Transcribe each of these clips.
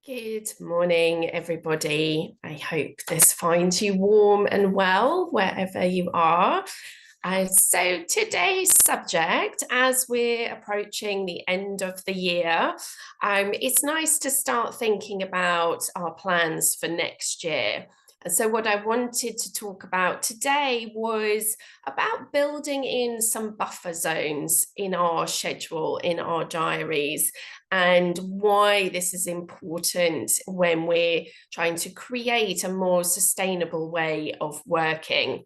Good morning, everybody. I hope this finds you warm and well wherever you are. So today's subject, as we're approaching the end of the year, it's nice to start thinking about our plans for next year. And so what I wanted to talk about today was about building in some buffer zones in our schedule, in our diaries, and why this is important when we're trying to create a more sustainable way of working.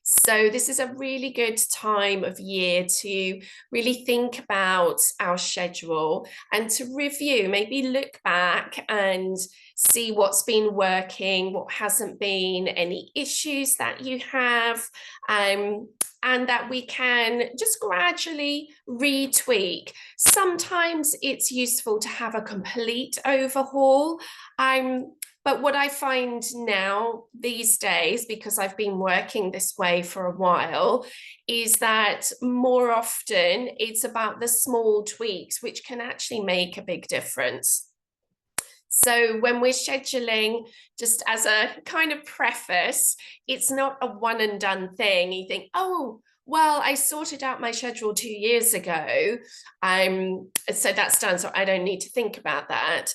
So this is a really good time of year to really think about our schedule and to review, maybe look back and see what's been working, what hasn't been, any issues that you have, and that we can just gradually retweak. Sometimes it's useful to have a complete overhaul. But what I find now these days, because I've been working this way for a while, is that more often it's about the small tweaks, which can actually make a big difference. So when we're scheduling, just as a kind of preface, it's not a one and done thing. You think, oh, well, I sorted out my schedule 2 years ago. So that's done. So I don't need to think about that.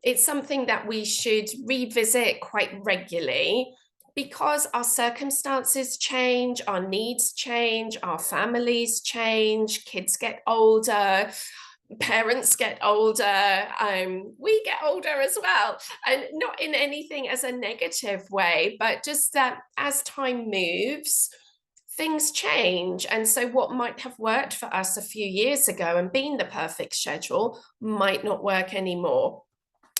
It's something that we should revisit quite regularly because our circumstances change, our needs change, our families change, kids get older, parents get older, we get older as well, and not in anything as a negative way, but just that as time moves, things change. And so what might have worked for us a few years ago and been the perfect schedule might not work anymore.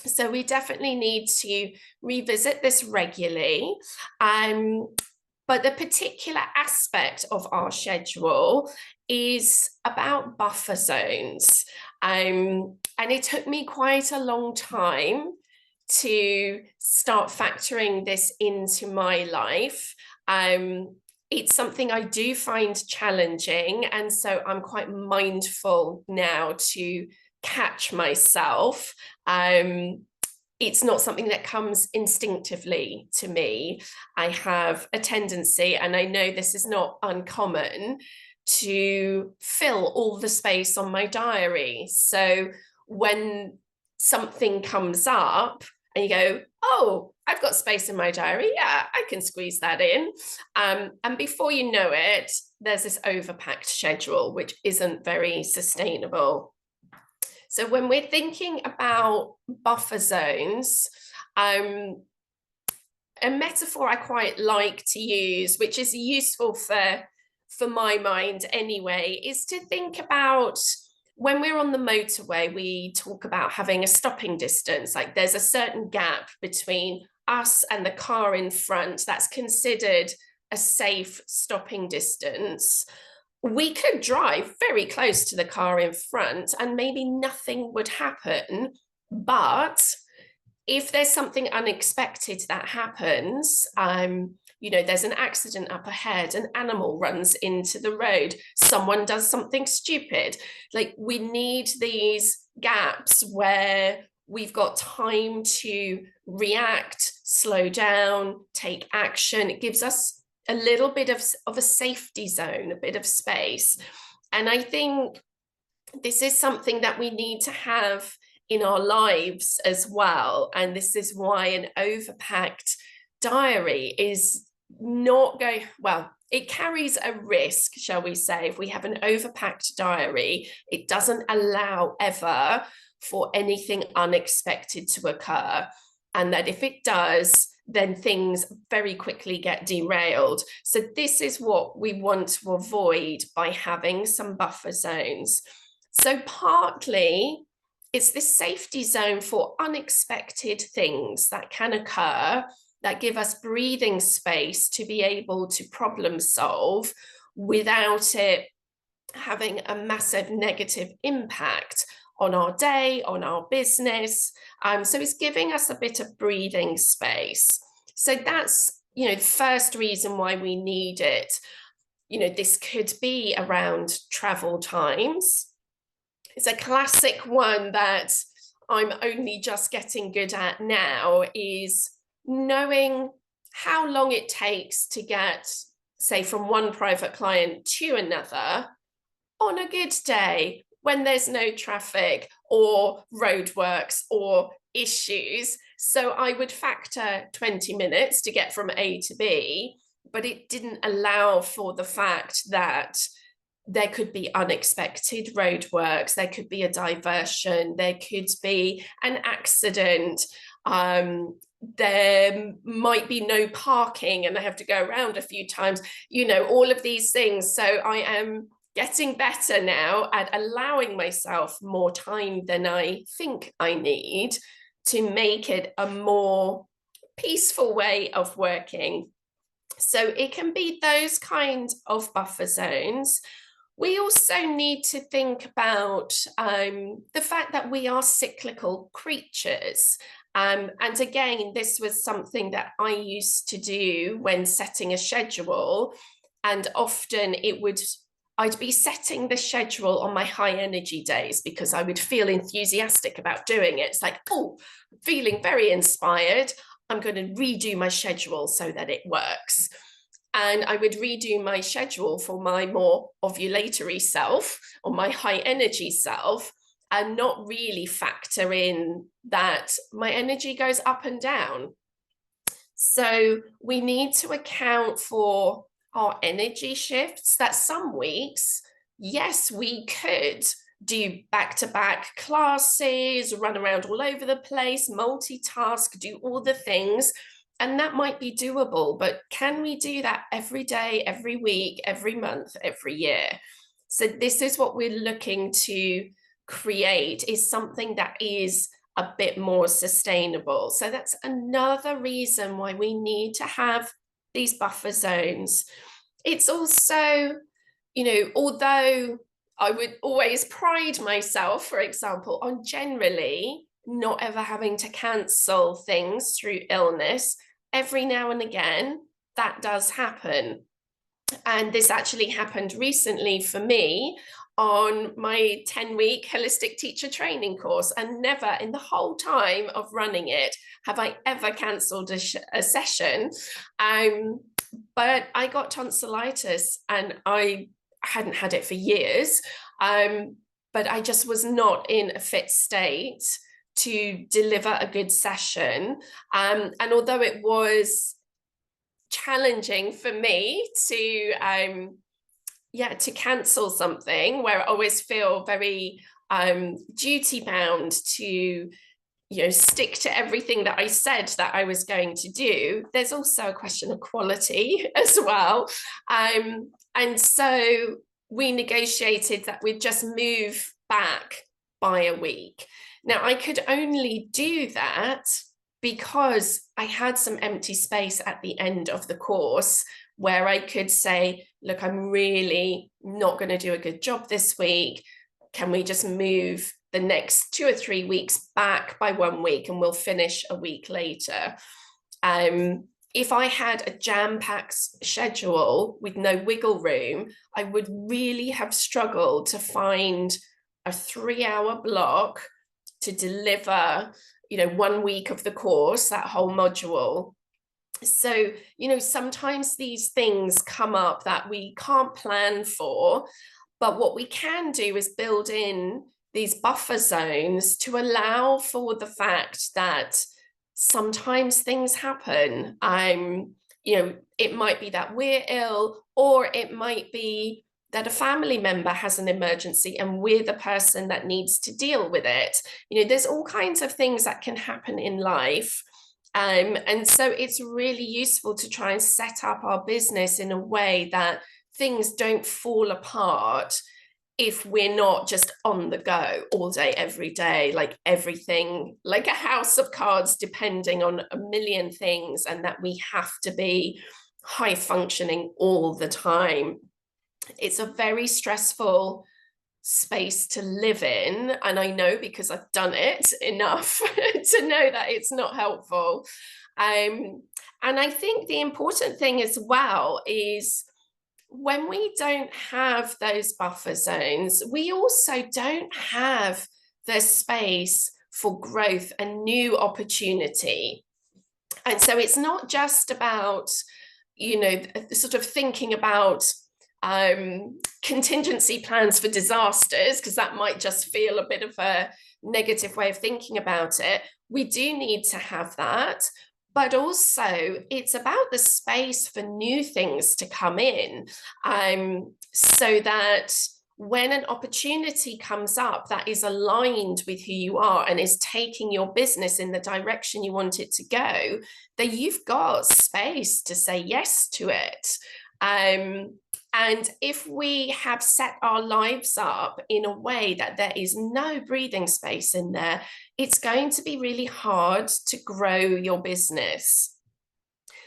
So we definitely need to revisit this regularly. But the particular aspect of our schedule is about buffer zones. And it took me quite a long time to start factoring this into my life. It's something I do find challenging. And so I'm quite mindful now to catch myself. It's not something that comes instinctively to me. I have a tendency, and I know this is not uncommon, to fill all the space on my diary. So when something comes up and you go, oh, I've got space in my diary, yeah, I can squeeze that in. And before you know it, there's this overpacked schedule, which isn't very sustainable. So when we're thinking about buffer zones, a metaphor I quite like to use, which is useful for my mind anyway, is to think about when we're on the motorway, we talk about having a stopping distance, like there's a certain gap between us and the car in front that's considered a safe stopping distance. We could drive very close to the car in front and maybe nothing would happen. But if there's something unexpected that happens, there's an accident up ahead, an animal runs into the road, someone does something stupid. Like, we need these gaps where we've got time to react, slow down, take action. It gives us a little bit of a safety zone, a bit of space. And I think this is something that we need to have in our lives as well. And this is why an overpacked diary is not going, well, it carries a risk, shall we say. If we have an overpacked diary, it doesn't allow ever for anything unexpected to occur. And that if it does, then things very quickly get derailed. So this is what we want to avoid by having some buffer zones. So partly it's this safety zone for unexpected things that can occur, that give us breathing space to be able to problem solve without it having a massive negative impact on our day, on our business. So it's giving us a bit of breathing space. So that's, the first reason why we need it. This could be around travel times. It's a classic one that I'm only just getting good at now is knowing how long it takes to get, say, from one private client to another on a good day when there's no traffic or roadworks or issues. So I would factor 20 minutes to get from A to B, but it didn't allow for the fact that there could be unexpected roadworks, there could be a diversion, there could be an accident, there might be no parking and I have to go around a few times, all of these things. So I am getting better now at allowing myself more time than I think I need to make it a more peaceful way of working. So it can be those kinds of buffer zones. We also need to think about the fact that we are cyclical creatures. And again, this was something that I used to do when setting a schedule. And often I'd be setting the schedule on my high energy days because I would feel enthusiastic about doing it. It's like, oh, I'm feeling very inspired. I'm going to redo my schedule so that it works. And I would redo my schedule for my more ovulatory self or my high energy self and not really factor in that my energy goes up and down. So we need to account for our energy shifts, that some weeks, yes, we could do back-to-back classes, run around all over the place, multitask, do all the things. And that might be doable, but can we do that every day, every week, every month, every year? So this is what we're looking to create, is something that is a bit more sustainable. So that's another reason why we need to have these buffer zones. It's also, although I would always pride myself, for example, on generally not ever having to cancel things through illness, every now and again, that does happen. And this actually happened recently for me on my 10-week holistic teacher training course. And never in the whole time of running it have I ever cancelled a session. But I got tonsillitis and I hadn't had it for years. But I just was not in a fit state to deliver a good session. And although it was challenging for me to cancel something where I always feel very duty bound to stick to everything that I said that I was going to do, there's also a question of quality as well. And so we negotiated that we'd just move back by a week. Now, I could only do that because I had some empty space at the end of the course where I could say, look, I'm really not going to do a good job this week. Can we just move the next 2 or 3 weeks back by 1 week and we'll finish a week later? If I had a jam-packed schedule with no wiggle room, I would really have struggled to find a 3-hour block to deliver 1 week of the course, that whole module. So, sometimes these things come up that we can't plan for, but what we can do is build in these buffer zones to allow for the fact that sometimes things happen. It might be that we're ill, or it might be that a family member has an emergency and we're the person that needs to deal with it. There's all kinds of things that can happen in life. And so it's really useful to try and set up our business in a way that things don't fall apart if we're not just on the go all day, every day, like everything, like a house of cards, depending on a million things, and that we have to be high functioning all the time. It's a very stressful space to live in, and I know because I've done it enough to know that it's not helpful. And I think the important thing as well is when we don't have those buffer zones, we also don't have the space for growth and new opportunity. And so it's not just about, you know, sort of thinking about contingency plans for disasters, because that might just feel a bit of a negative way of thinking about it. We do need to have that, but also it's about the space for new things to come in, so that when an opportunity comes up that is aligned with who you are and is taking your business in the direction you want it to go, that you've got space to say yes to it. And if we have set our lives up in a way that there is no breathing space in there, it's going to be really hard to grow your business.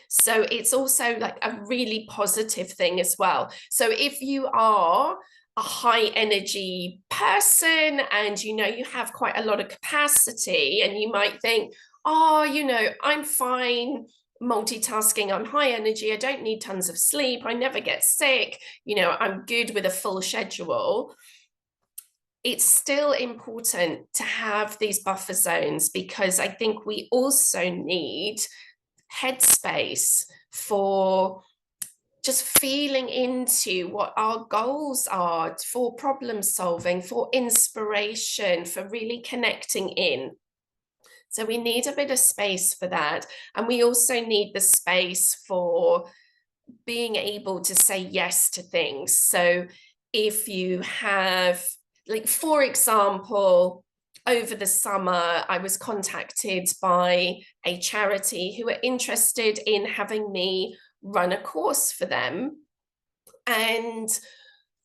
So it's also like a really positive thing as well. So if you are a high energy person and you know you have quite a lot of capacity, and you might think, oh, you know, I'm fine multitasking, I'm high energy, I don't need tons of sleep, I never get sick, you know, I'm good with a full schedule. It's still important to have these buffer zones, because I think we also need headspace for just feeling into what our goals are, for problem solving, for inspiration, for really connecting in. So we need a bit of space for that. And we also need the space for being able to say yes to things. So if you have, like, for example, over the summer, I was contacted by a charity who were interested in having me run a course for them. And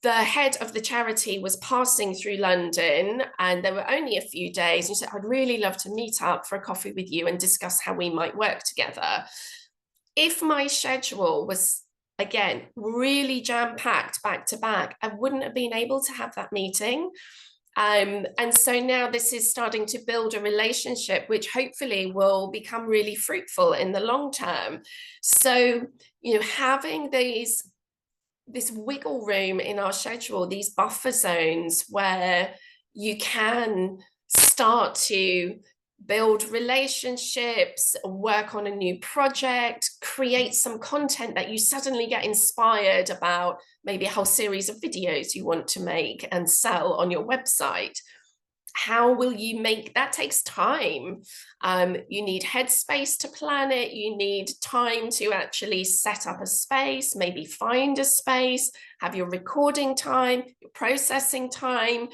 the head of the charity was passing through London, and there were only a few days. And she said, I'd really love to meet up for a coffee with you and discuss how we might work together. If my schedule was, again, really jam-packed back to back, I wouldn't have been able to have that meeting. And so now this is starting to build a relationship, which hopefully will become really fruitful in the long term. So, you know, having this wiggle room in our schedule, these buffer zones where you can start to build relationships, work on a new project, create some content that you suddenly get inspired about, maybe a whole series of videos you want to make and sell on your website. How will you make that? Takes time. You need headspace to plan it. You need time to actually set up a space, maybe find a space, have your recording time, your processing time,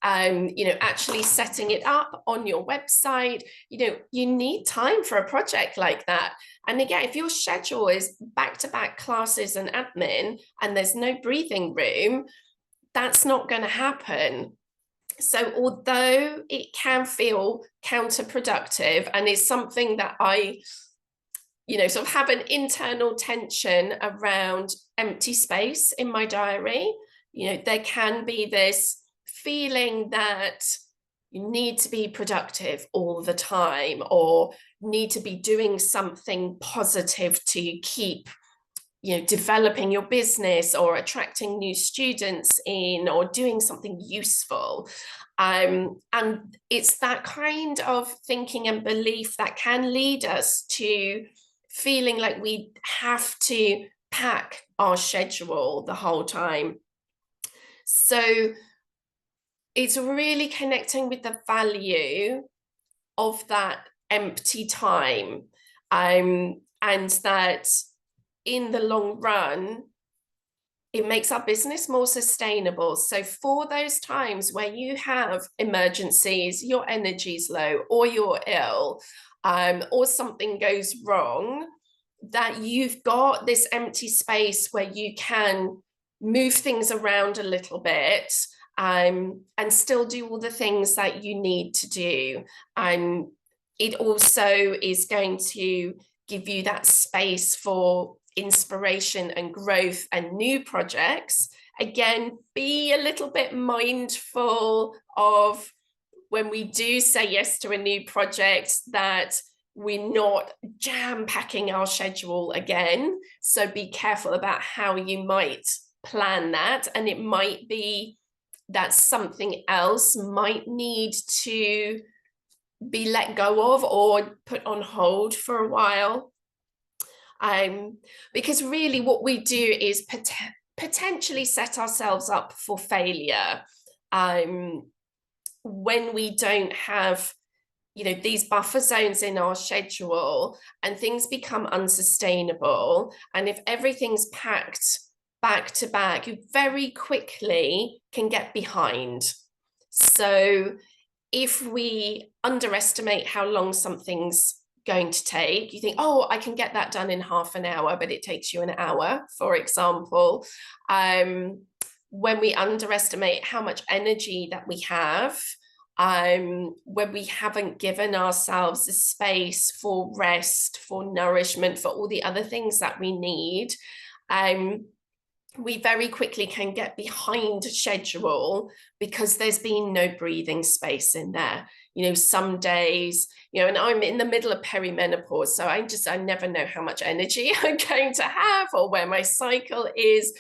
you know, actually setting it up on your website. You know, you need time for a project like that. And again, if your schedule is back-to-back classes and admin and there's no breathing room, that's not going to happen. So although it can feel counterproductive and is something that I, you know, sort of have an internal tension around empty space in my diary, you know, there can be this feeling that you need to be productive all the time, or need to be doing something positive to keep, you know, developing your business or attracting new students in, or doing something useful. And it's that kind of thinking and belief that can lead us to feeling like we have to pack our schedule the whole time. So it's really connecting with the value of that empty time, and that in the long run, it makes our business more sustainable. So for those times where you have emergencies, your energy's low, or you're ill, or something goes wrong, that you've got this empty space where you can move things around a little bit, and still do all the things that you need to do. It also is going to give you that space for inspiration and growth and new projects. Again, be a little bit mindful of when we do say yes to a new project, that we're not jam-packing our schedule again. So be careful about how you might plan that. And it might be that something else might need to be let go of or put on hold for a while. Because really what we do is potentially set ourselves up for failure when we don't have these buffer zones in our schedule, and things become unsustainable. And if everything's packed back to back, you very quickly can get behind. So if we underestimate how long something's going to take, you think, oh, I can get that done in half an hour, but it takes you an hour, for example. When we underestimate how much energy that we have, when we haven't given ourselves the space for rest, for nourishment, for all the other things that we need, we very quickly can get behind schedule because there's been no breathing space in there. Some days, and I'm in the middle of perimenopause, so I never know how much energy I'm going to have or where my cycle is.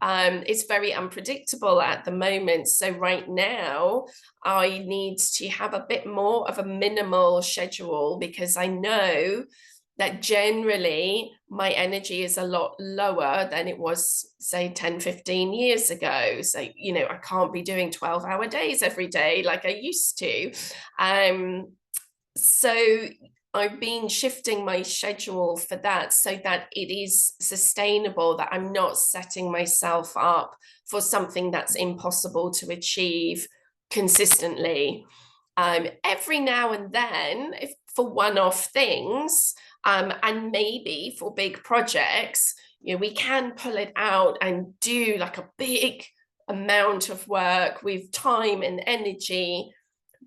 It's very unpredictable at the moment. So right now, I need to have a bit more of a minimal schedule because I know that generally my energy is a lot lower than it was, say, 10, 15 years ago. So, I can't be doing 12-hour days every day like I used to. So I've been shifting my schedule for that so that it is sustainable, that I'm not setting myself up for something that's impossible to achieve consistently. Every now and then, if for one-off things, and maybe for big projects, we can pull it out and do like a big amount of work with time and energy.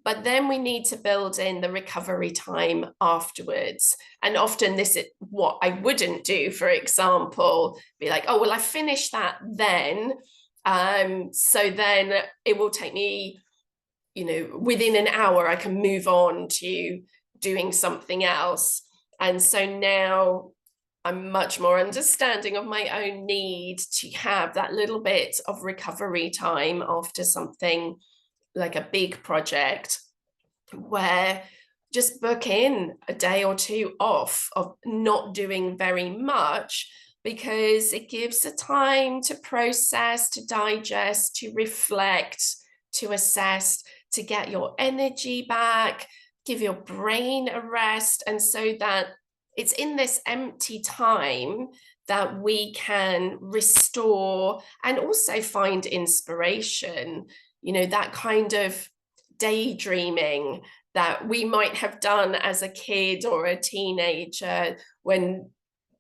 But then we need to build in the recovery time afterwards. And often this is what I wouldn't do, for example, be like, oh, well, I finished that then. So then it will take me, within an hour, I can move on to doing something else. And so now I'm much more understanding of my own need to have that little bit of recovery time after something like a big project, where just book in a day or two off of not doing very much, because it gives the time to process, to digest, to reflect, to assess, to get your energy back, give your brain a rest. And so that it's in this empty time that we can restore and also find inspiration, that kind of daydreaming that we might have done as a kid or a teenager when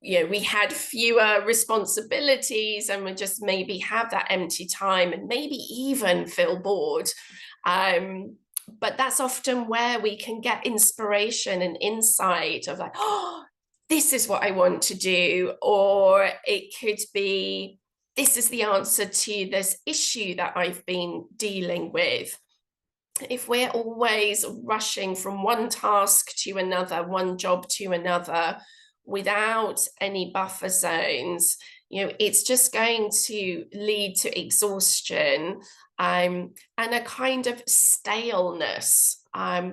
we had fewer responsibilities and would just maybe have that empty time and maybe even feel bored. But that's often where we can get inspiration and insight of like, oh, this is what I want to do. Or it could be, this is the answer to this issue that I've been dealing with. If we're always rushing from one task to another, one job to another, without any buffer zones, it's just going to lead to exhaustion and a kind of staleness,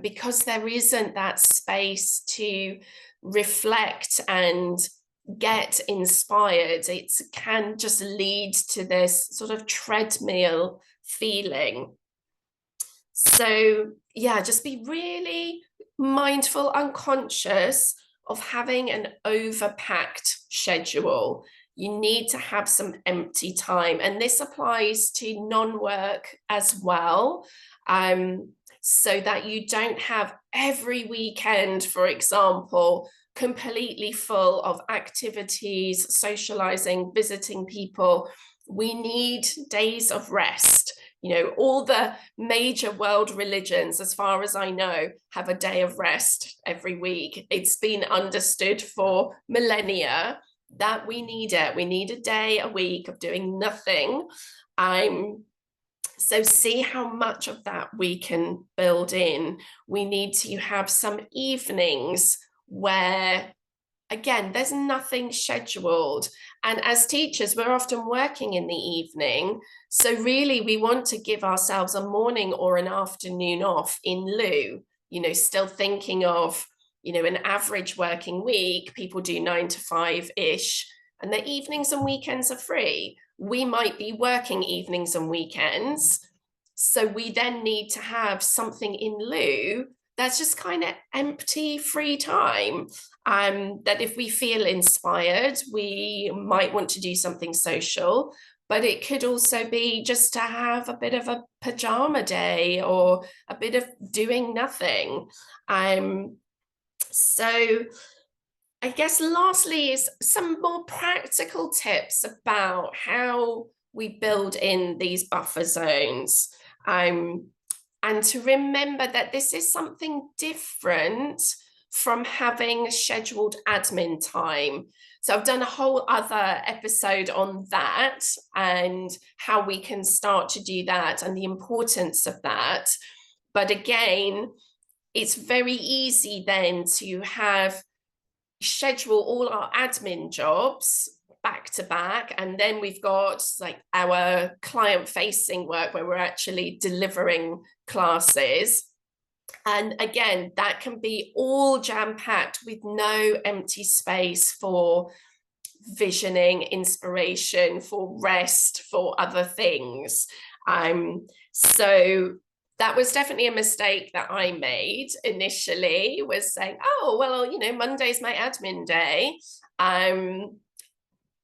because there isn't that space to reflect and get inspired. It can just lead to this sort of treadmill feeling. So yeah, just be really mindful, unconscious of having an overpacked schedule. You need to have some empty time. And this applies to non-work as well. So that you don't have every weekend, for example, completely full of activities, socializing, visiting people. We need days of rest. All the major world religions, as far as I know, have a day of rest every week. It's been understood for millennia that we need it. We need a day a week of doing nothing. So see how much of that we can build in. We need to have some evenings where, again, there's nothing scheduled. And as teachers, we're often working in the evening. So really, we want to give ourselves a morning or an afternoon off in lieu. still thinking of, an average working week, people do 9 to 5-ish, and their evenings and weekends are free. We might be working evenings and weekends. So we then need to have something in lieu that's just kind of empty free time. That if we feel inspired, we might want to do something social, but it could also be just to have a bit of a pajama day or a bit of doing nothing. So I guess lastly is some more practical tips about how we build in these buffer zones. And to remember that this is something different from having scheduled admin time. So I've done a whole other episode on that and how we can start to do that and the importance of that. But again, it's very easy then to schedule all our admin jobs back to back, and then we've got like our client facing work where we're actually delivering classes, and again that can be all jam-packed with no empty space for visioning, inspiration, for rest, for other things. So that was definitely a mistake that I made initially, was saying, oh, well, Monday's my admin day.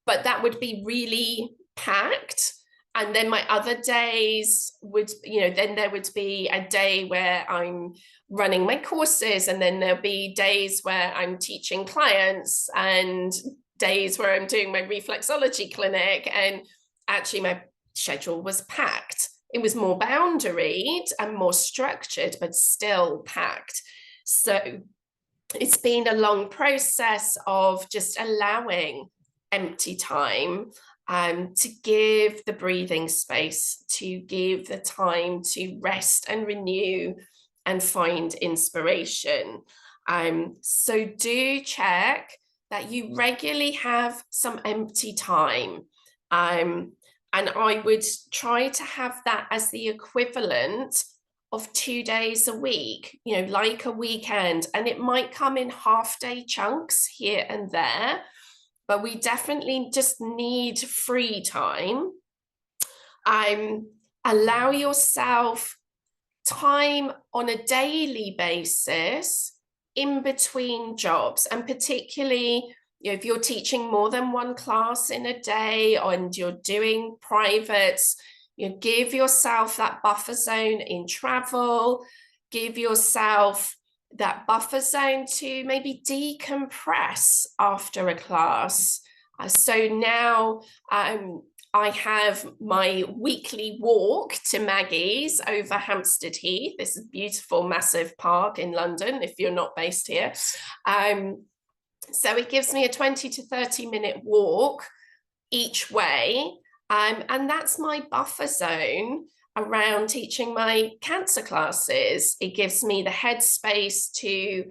But that would be really packed. And then my other days would, then there would be a day where I'm running my courses, and then there'll be days where I'm teaching clients, and days where I'm doing my reflexology clinic. And actually my schedule was packed. It was more boundaried and more structured, but still packed. So it's been a long process of just allowing empty time, to give the breathing space, to give the time to rest and renew and find inspiration. So do check that you regularly have some empty time. And I would try to have that as the equivalent of 2 days a week, like a weekend. And it might come in half-day chunks here and there, but we definitely just need free time. Allow yourself time on a daily basis in between jobs, and particularly if you're teaching more than one class in a day and you're doing privates, give yourself that buffer zone in travel, give yourself that buffer zone to maybe decompress after a class. So now I have my weekly walk to Maggie's over Hampstead Heath. This is a beautiful, massive park in London, if you're not based here. So it gives me a 20 to 30-minute walk each way. And that's my buffer zone around teaching my cancer classes. It gives me the headspace to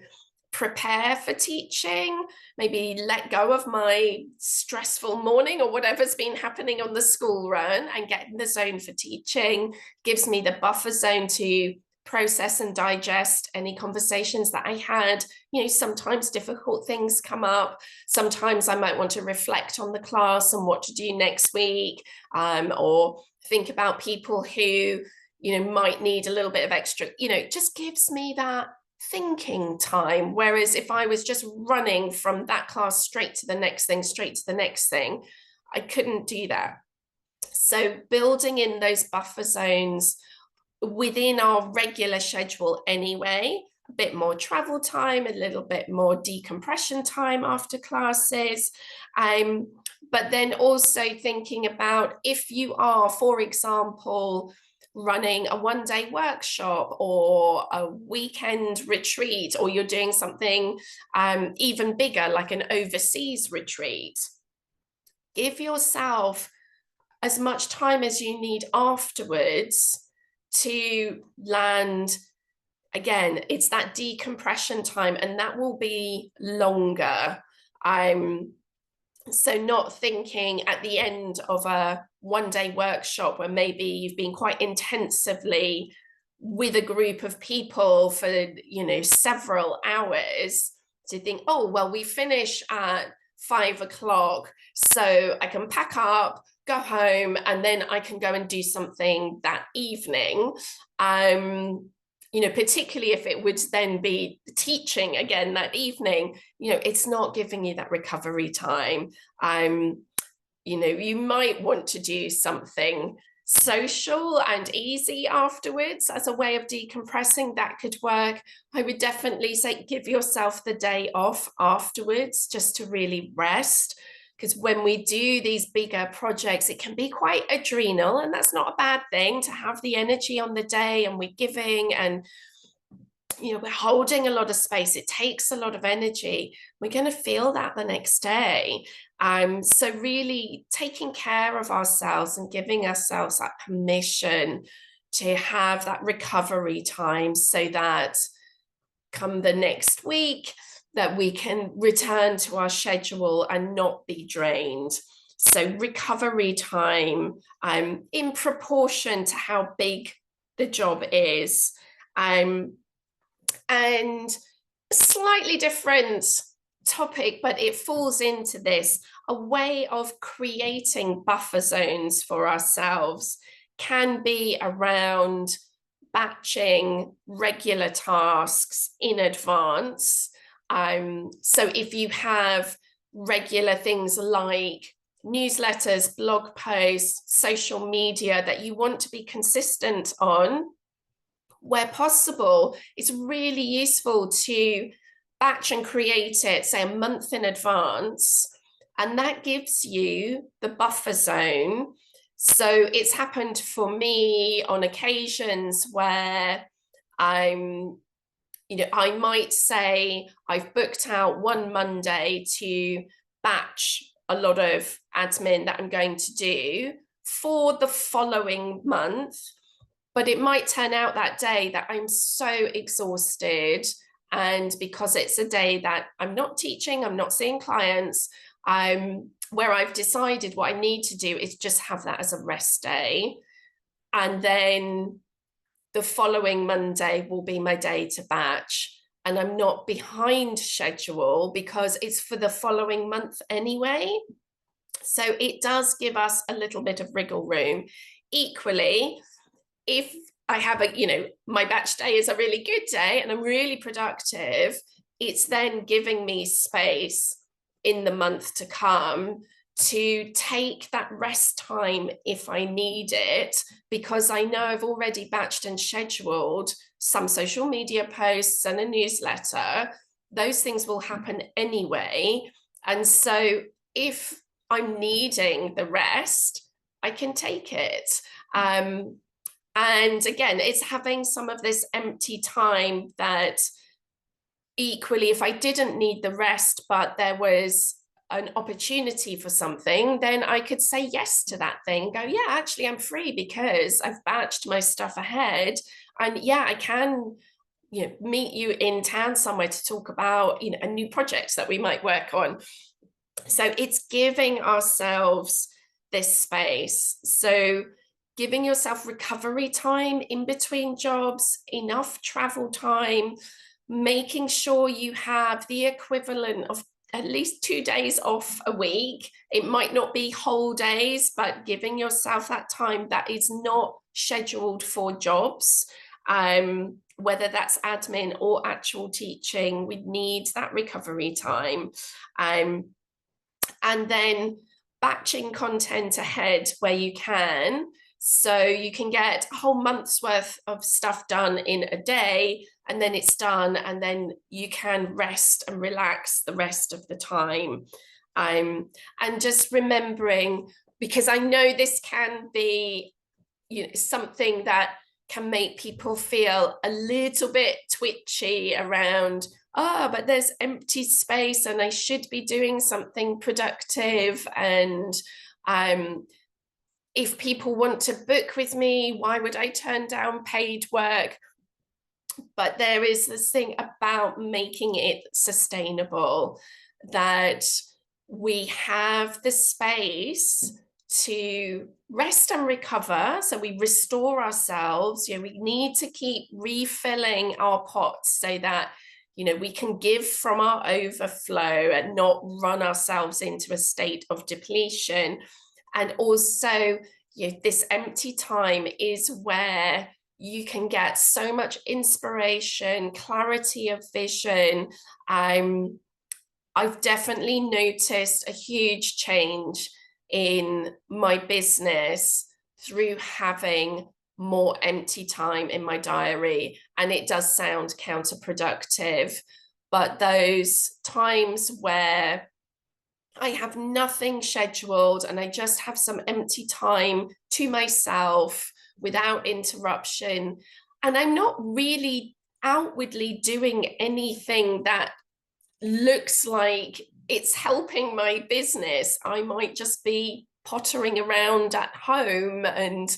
prepare for teaching, maybe let go of my stressful morning or whatever's been happening on the school run, and get in the zone for teaching. Gives me the buffer zone to process and digest any conversations that I had. Sometimes difficult things come up. Sometimes I might want to reflect on the class and what to do next week, or think about people who, might need a little bit of extra, it just gives me that thinking time. Whereas if I was just running from that class straight to the next thing, I couldn't do that. So building in those buffer zones within our regular schedule anyway, a bit more travel time, a little bit more decompression time after classes. But then also thinking about, if you are, for example, running a one-day workshop or a weekend retreat, or you're doing something even bigger, like an overseas retreat, give yourself as much time as you need afterwards to land. Again, it's that decompression time, and that will be longer. So not thinking at the end of a one-day workshop where maybe you've been quite intensively with a group of people for, you know, several hours, to think, oh, well, we finish at 5 o'clock, so I can pack up, go home, and then I can go and do something that evening. You know, particularly if it would then be teaching again that evening, you know, it's not giving you that recovery time. You know, you might want to do something social and easy afterwards as a way of decompressing. That could work. I would definitely say give yourself the day off afterwards just to really rest, because when we do these bigger projects, it can be quite adrenal, and that's not a bad thing to have the energy on the day, and we're giving, and you know, we're holding a lot of space. It takes a lot of energy. We're going to feel that the next day. So really taking care of ourselves and giving ourselves that permission to have that recovery time, so that come the next week, that we can return to our schedule and not be drained. So recovery time, in proportion to how big the job is. And a slightly different topic, but it falls into this, a way of creating buffer zones for ourselves can be around batching regular tasks in advance. So if you have regular things like newsletters, blog posts, social media that you want to be consistent on, where possible, it's really useful to batch and create it, say, a month in advance, and that gives you the buffer zone. So it's happened for me on occasions where you know, I might say I've booked out one Monday to batch a lot of admin that I'm going to do for the following month. But it might turn out that day that I'm so exhausted, and because it's a day that I'm not teaching, I'm not seeing clients, where I've decided what I need to do is just have that as a rest day. And then the following Monday will be my day to batch. And I'm not behind schedule because it's for the following month anyway. So it does give us a little bit of wriggle room. Equally, if I have a, you know, my batch day is a really good day and I'm really productive, it's then giving me space in the month to come to take that rest time if I need it, because I know I've already batched and scheduled some social media posts and a newsletter. Those things will happen anyway. And so if I'm needing the rest, I can take it. And again, it's having some of this empty time that equally, if I didn't need the rest, but there was an opportunity for something, then I could say yes to that thing. Go, yeah, actually, I'm free because I've batched my stuff ahead. And yeah, I can, you know, meet you in town somewhere to talk about, you know, a new projects that we might work on. So it's giving ourselves this space. So giving yourself recovery time in between jobs, enough travel time, making sure you have the equivalent of at least 2 days off a week. It might not be whole days, but giving yourself that time that is not scheduled for jobs, whether that's admin or actual teaching, we need that recovery time. And then batching content ahead where you can. So you can get a whole month's worth of stuff done in a day, and then it's done, and then you can rest and relax the rest of the time. And just remembering, because I know this can be, you know, something that can make people feel a little bit twitchy around, but there's empty space and I should be doing something productive. And if people want to book with me, why would I turn down paid work? But there is this thing about making it sustainable, that we have the space to rest and recover. So we restore ourselves. We need to keep refilling our pots so that, we can give from our overflow and not run ourselves into a state of depletion. And also, this empty time is where you can get so much inspiration, clarity of vision. I've definitely noticed a huge change in my business through having more empty time in my diary. And it does sound counterproductive, but those times where I have nothing scheduled and I just have some empty time to myself without interruption, and I'm not really outwardly doing anything that looks like it's helping my business. I might just be pottering around at home and,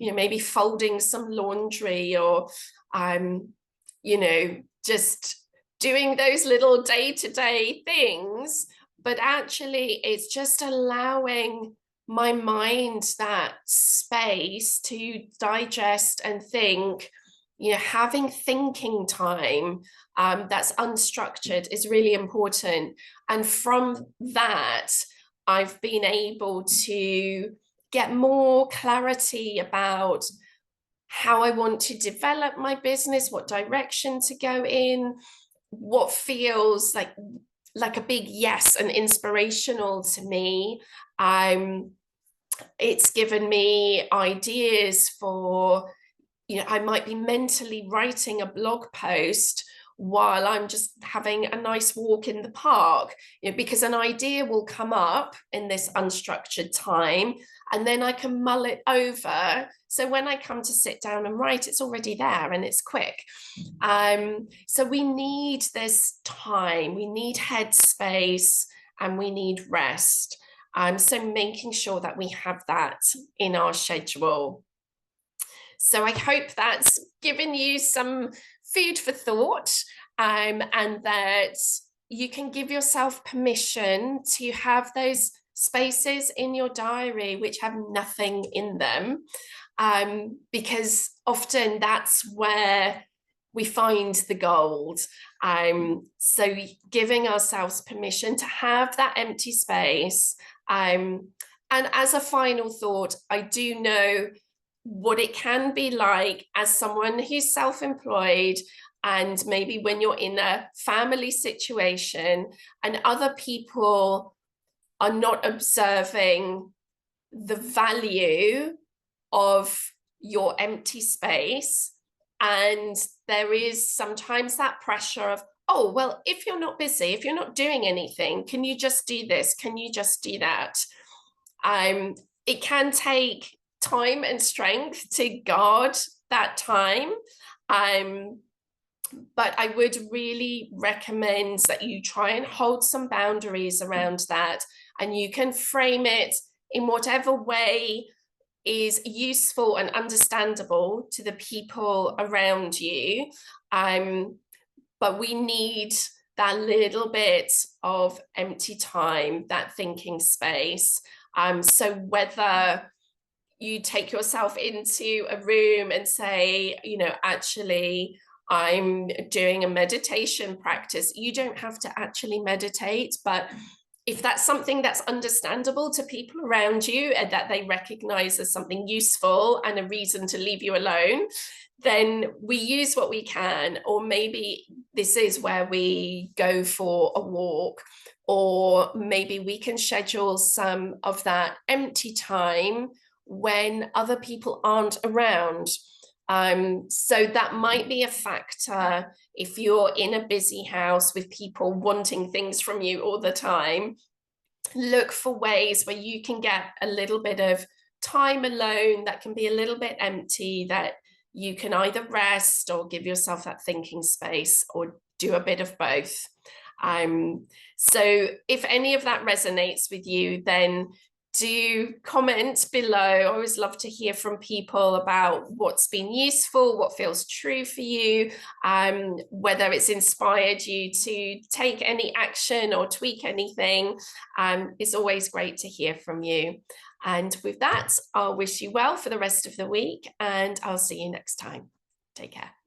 maybe folding some laundry, or just doing those little day-to-day things. But actually, it's just allowing my mind that space to digest and think. Having thinking time that's unstructured is really important. And from that, I've been able to get more clarity about how I want to develop my business, what direction to go in, what feels like a big yes and inspirational to me. It's given me ideas for, I might be mentally writing a blog post while I'm just having a nice walk in the park, because an idea will come up in this unstructured time, and then I can mull it over. So when I come to sit down and write, it's already there and it's quick. So we need this time, we need headspace, and we need rest. So making sure that we have that in our schedule. So I hope that's given you some food for thought, and that you can give yourself permission to have those spaces in your diary which have nothing in them, because often that's where we find the gold. So giving ourselves permission to have that empty space. And as a final thought, I do know what it can be like as someone who's self-employed, and maybe when you're in a family situation and other people are not observing the value of your empty space. And there is sometimes that pressure of, oh, well, if you're not busy, if you're not doing anything, can you just do this? Can you just do that? It can take time and strength to guard that time. But I would really recommend that you try and hold some boundaries around that, and you can frame it in whatever way is useful and understandable to the people around you. But we need that little bit of empty time, that thinking space. So whether you take yourself into a room and say, actually, I'm doing a meditation practice. You don't have to actually meditate, but if that's something that's understandable to people around you and that they recognize as something useful and a reason to leave you alone, then we use what we can. Or maybe this is where we go for a walk, or maybe we can schedule some of that empty time when other people aren't around. So that might be a factor if you're in a busy house with people wanting things from you all the time. Look for ways where you can get a little bit of time alone that can be a little bit empty, that you can either rest or give yourself that thinking space, or do a bit of both. So if any of that resonates with you, then Do comment below. I always love to hear from people about what's been useful, what feels true for you, whether it's inspired you to take any action or tweak anything. It's always great to hear from you. And with that, I'll wish you well for the rest of the week, and I'll see you next time. Take care.